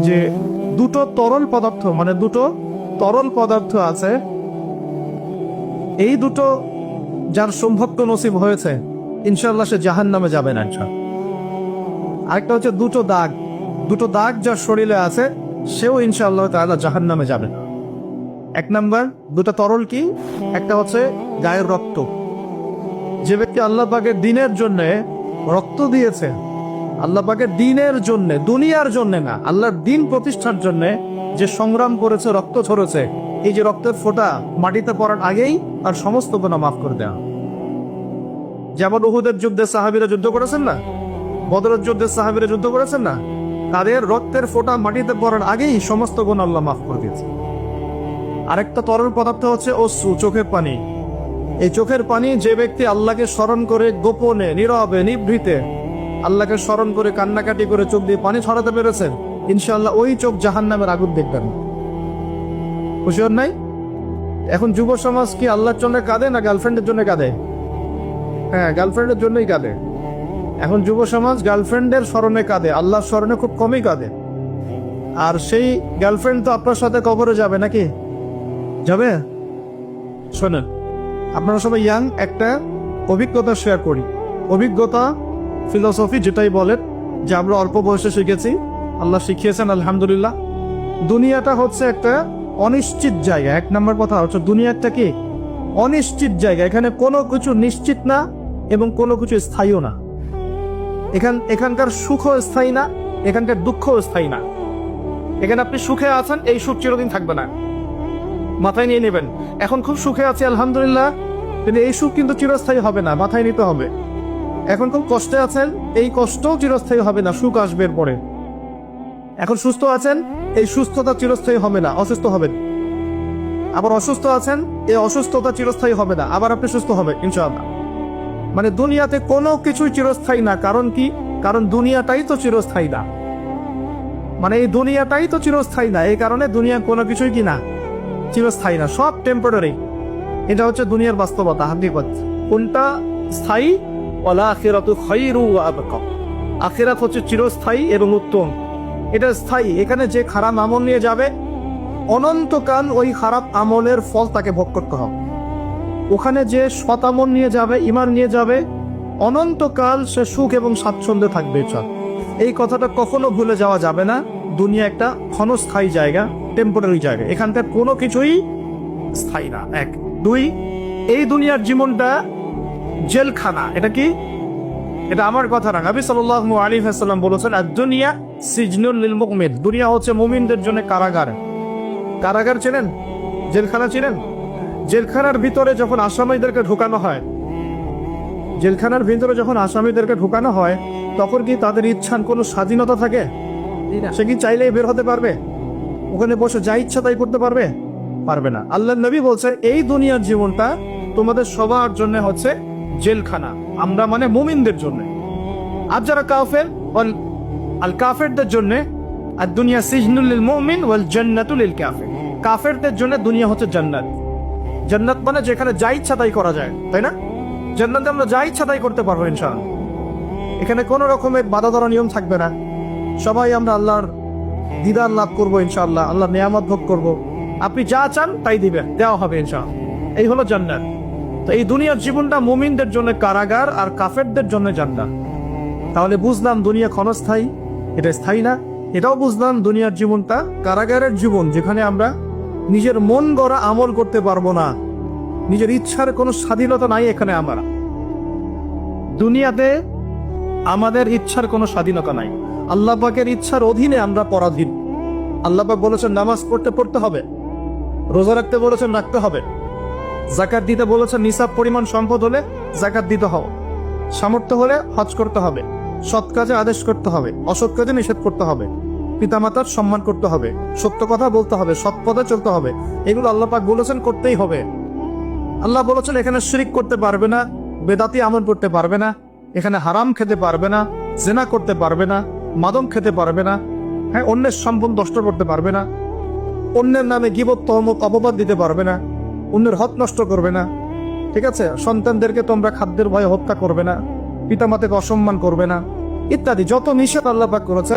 যে দুটো তরল পদার্থ আছে, এই দুটো যার সৌভাগ্য নসিব হয়েছে ইনশাআল্লাহ সে জাহান্নামে যাবে না। আরেকটা হচ্ছে দুটো দাগ যার শরীরে আছে সেও ইনশাআল্লাহ তাআলা জাহান্নামে যাবে না। এক নাম্বার দুটো তরল কি, একটা হচ্ছে গায়ের রক্ত। যে ব্যক্তি আল্লাহ পাকের দ্বীনের জন্য রক্ত দিয়েছে, আল্লাহ পাকের দ্বীনের জন্য, দুনিয়ার জন্য না, আল্লাহর দ্বীন প্রতিষ্ঠার জন্য যে সংগ্রাম করেছে, রক্ত ঝরেছে, এই যে রক্তের ফোঁটা মাটিতে পড়ার আগেই আর সমস্ত গুনাহ মাফ করে দেওয়া। যেমন উহুদের যুদ্ধে সাহাবীরা যুদ্ধ করেছেন না, বদরের যুদ্ধে সাহাবীরা যুদ্ধ করেছেন না, তাদের রক্তের ফোঁটা মাটিতে পড়ার আগেই সমস্ত গুনাহ আল্লাহ মাফ করে দিয়েছে। আরেকটা তরল পদার্থ হচ্ছে অশ্রু, চোখের পানি। এই চোখের পানি যে ব্যক্তি আল্লাহকে স্মরণ করে গোপনে, নীরবে, নিভৃতে আল্লাহকে স্মরণ করে কান্নাকাটি করে চোখ দিয়ে পানি ছড়াতে পেরেছেন, ইনশাআল্লাহ ওই চোখ জাহান্নামের আগুন দেখবেন। খুশি হন নাই? এখন যুব সমাজ কি আল্লাহর জন্য কাঁদে না গার্লফ্রেন্ডের জন্য কাঁদে? হ্যাঁ, গার্লফ্রেন্ডের জন্যই কাঁদে। এখন যুব সমাজ গার্লফ্রেন্ডের স্মরণে কাঁদে, আল্লাহর স্মরণে খুব কমই কাঁদে। আর সেই গার্লফ্রেন্ড তো আপনার সাথে কবরে যাবে নাকি? যাবে? শোনেন, আপনারা সবাই ইয়াং, একটা অভিজ্ঞতা শেয়ার করি। অভিজ্ঞতা ফিলোসফি যেটাই বলেন, যে আমরা অল্প বয়সে শিখেছি, আল্লাহ শিখিয়েছেন আলহামদুলিল্লাহ। দুনিয়াটা হচ্ছে একটা অনিশ্চিত জায়গা। এক নম্বর কথা হচ্ছে দুনিয়াটা কি অনিশ্চিত জায়গা। এখানে কোনো কিছু নিশ্চিত না এবং কোনো কিছু স্থায়ীও না। এখানকার সুখও স্থায়ী না, এখানকার দুঃখও স্থায়ী না। এখানে আপনি সুখে আছেন, এই সুখ চিরদিন থাকবে না, মাথায় নিয়ে নেবেন। এখন খুব সুখে আছে আলহামদুলিল্লাহ, কিন্তু এই সুখ কিন্তু চিরস্থায়ী হবে না, মাথায় নিতে হবে। এখন খুব কষ্টে আছেন, এই কষ্টও চিরস্থায়ী হবে না, সুখ আসবে এরপরে। এখন সুস্থ আছেন, এই সুস্থতা চিরস্থায়ী হবে না, অসুস্থ হবেন। আবার অসুস্থ আছেন, এই অসুস্থতা চিরস্থায়ী হবে না, আবার আপনি সুস্থ হবেন ইনশাআল্লাহ। মানে দুনিয়াতে কোনো কিছুই চিরস্থায়ী না। কারণ কি? কারণ দুনিয়াটাই তো চিরস্থায়ী না। মানে এই দুনিয়াটাই তো চিরস্থায়ী না, এই কারণে দুনিয়া কোনো কিছুই কি না, চিরস্থায়ী না, সব টেম্পোরারি। এটা হচ্ছে দুনিয়ার বাস্তবতা, হাকিকত। কোনটা স্থায়ী? ওয়াল আখিরাতু খায়রু ওয়া আবকা। আখিরাত হচ্ছে চিরস্থায়ী এবং উত্তম, এটা স্থায়ী। এখানে যে খারাপ আমল নিয়ে যাবে, অনন্তকাল ওই খারাপ আমলের ফল তাকে ভোগ করতে হবে। ওখানে যে সৎ আমল নিয়ে যাবে, ঈমান নিয়ে যাবে, অনন্তকাল সে সুখ এবং স্বাচ্ছন্দ্যে থাকবে। এই কথাটা কখনো ভুলে যাওয়া যাবে না। দুনিয়া একটা ক্ষণস্থায়ী জায়গা, টেম্পোরারি জায়গা, এখানকার কোনো কিছুই স্থায়ী না। এক। দুই, এই দুনিয়ার জীবনটা জেলখানা। এটা কি? এটা আমার কথা না, নবী সাল্লাল্লাহু আলাইহি ওয়াসাল্লাম বলেছেন, আদ-দুনিয়া সিজনুল লিল মুমিন। দুনিয়া হচ্ছে মুমিনদের জন্য কারাগার। কারাগার চেনেন? জেলখানা চেনেন? জেলখানার ভিতরে যখন আসামিদেরকে ঢোকানো হয়, তখন কি তাদের ইচ্ছার কোনো স্বাধীনতা থাকে? সে কি চাইলেই বের হতে পারবে? ওখানে বসে যা ইচ্ছা তাই করতে পারবে? পারবে না। আল্লাহর নবী বলছেন, এই দুনিয়ার জীবনটা তোমাদের সবার জন্য হচ্ছে জেলখানা। আমরা মানে মুমিনদের জন্য। আর যারা কাফের, আল কাফেরদের জন্য আর দুনিয়া সিজনুল লিল মুমিন ওয়াল জান্নাতু লিল কাফির। কাফেরদের জন্য দুনিয়া হচ্ছে জান্নাত। জান্নাত মানে যেখানে যা ইচ্ছা তাই করা যায়, তাই না? জান্নাতে আমরা যা ইচ্ছা তাই করতে পারবো ইনশাআল্লাহ। এখানে কোনো রকমের বাধা ধরা নিয়ম থাকবে না। সবাই আমরা আল্লাহর দিদার লাভ করবো ইনশাআল্লাহ, আল্লাহর নিয়ামত ভোগ করবো। আপনি যা চান তাই দিবেন, দেওয়া হবে ইনশাআল্লাহ। এই হলো জান্নাত। তো এই দুনিয়ার জীবনটা মুমিনদের জন্য কারাগার আর কাফেরদের জন্য জান্নাত। তাহলে বুঝলাম দুনিয়া ক্ষণস্থায়ী, এটা স্থায়ী না। এটাও বুঝলাম দুনিয়ার জীবনটা কারাগারের জীবন, যেখানে আমরা নিজের মন গড়া আমল করতে পারবো না, নিজের ইচ্ছার কোনো স্বাধীনতা নাই। এখানে আমরা দুনিয়াতে আমাদের ইচ্ছার কোনো স্বাধীনতা নাই। আল্লাহ পাকের ইচ্ছার অধীনে আমরা পরাধীন। আল্লাহ পাক বলেছেন নামাজ পড়তে হবে, রোজা রাখতে বলেছেন রাখতে হবে, যাকাত দিতে বলেছেন নিসাব পরিমাণ সম্পদ হলে যাকাত দিতে হবে, সামর্থ্য হলে হজ করতে হবে, সৎ কাজে আদেশ করতে হবে, অসৎ কাজে নিষেধ করতে হবে, পিতামাতার সম্মান করতে হবে, সত্য কথা বলতে হবে, সৎ পথে চলতে হবে। এগুলো আল্লাহ পাক বলেছেন করতেই হবে। আল্লাহ বলেছেন এখানে শিরক করতে পারবে না, বেদাতি আমল করতে পারবে না, এখানে হারাম খেতে পারবে না, জিনা করতে পারবে না, মাদক খেতে পারবে না, হ্যাঁ, অন্যের সম্পদ নষ্ট করতে পারবে না, অন্যের নামে গীবত তহমত অপবাদ দিতে পারবে না, অন্যের হক নষ্ট করবে না, ঠিক আছে? সন্তানদেরকে তোমরা খাদ্যের ভয়ে হত্যা করবে না, পিতামাতাকে অসম্মান করবে না, ইত্যাদি যত নিষেধ আল্লাহ পাক করেছেন